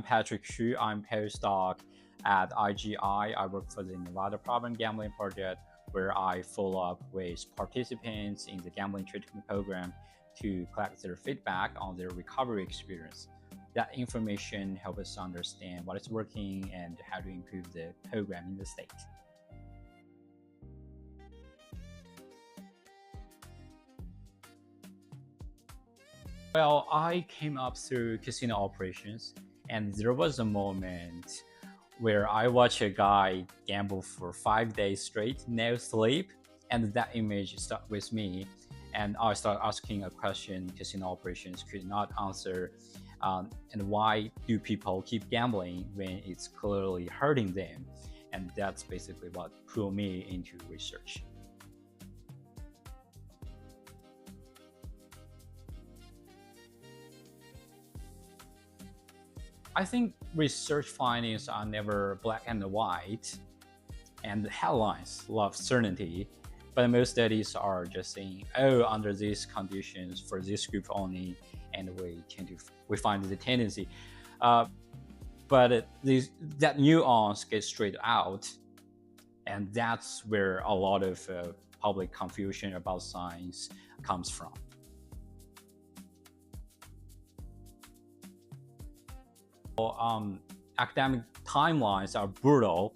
I'm Patrick Xu. I'm postdoc at IGI. I work for the Nevada Problem Gambling Project, where I follow up with participants in the gambling treatment program to collect their feedback on their recovery experience. That information helps us understand what is working and how to improve the program in the state. Well, I came up through casino operations, and there was a moment where I watched a guy gamble for 5 days straight, no sleep, and that image stuck with me. And I started asking a question casino operations could not answer. And why do people keep gambling when it's clearly hurting them? And that's basically what drew me into research. I think research findings are never black and white, and the headlines love certainty. But most studies are just saying, oh, under these conditions for this group only, and we find the tendency. But that nuance gets straight out, and that's where a lot of public confusion about science comes from. Academic timelines are brutal.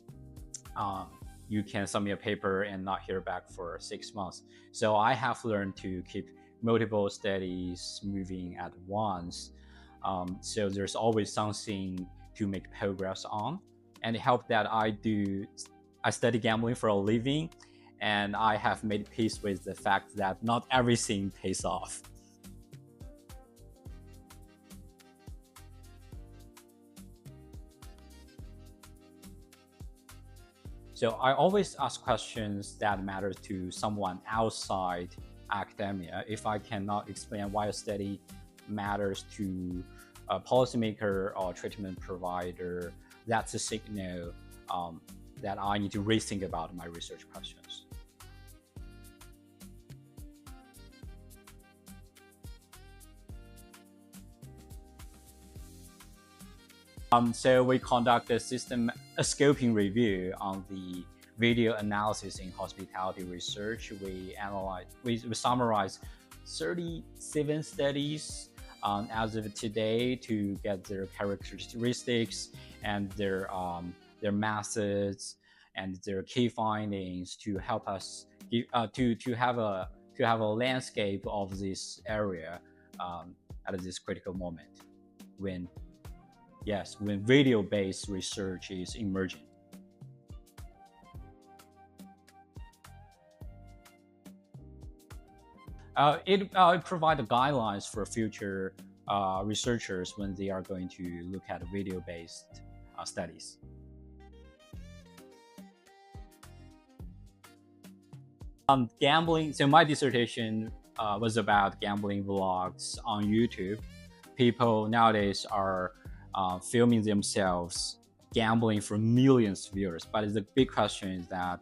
You can submit a paper and not hear back for 6 months. So I have learned to keep multiple studies moving at once. So there's always something to make progress on. And it helped that I study gambling for a living, and I have made peace with the fact that not everything pays off. So I always ask questions that matter to someone outside academia. If I cannot explain why a study matters to a policymaker or treatment provider, that's a signal that I need to rethink about my research questions. So we conduct a scoping review on the video analysis in hospitality research. We summarize 37 studies as of today to get their characteristics and their methods and their key findings to help us to have a landscape of this area at this critical moment when video-based research is emerging. It provides guidelines for future researchers when they are going to look at video-based studies. Gambling. So my dissertation was about gambling vlogs on YouTube. People nowadays are filming themselves gambling for millions of viewers. But the big question is that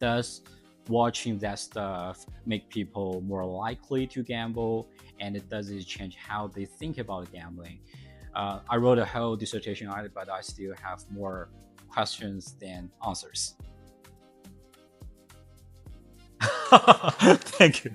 does watching that stuff make people more likely to gamble, and does it change how they think about gambling? I wrote a whole dissertation on it, but I still have more questions than answers. Thank you.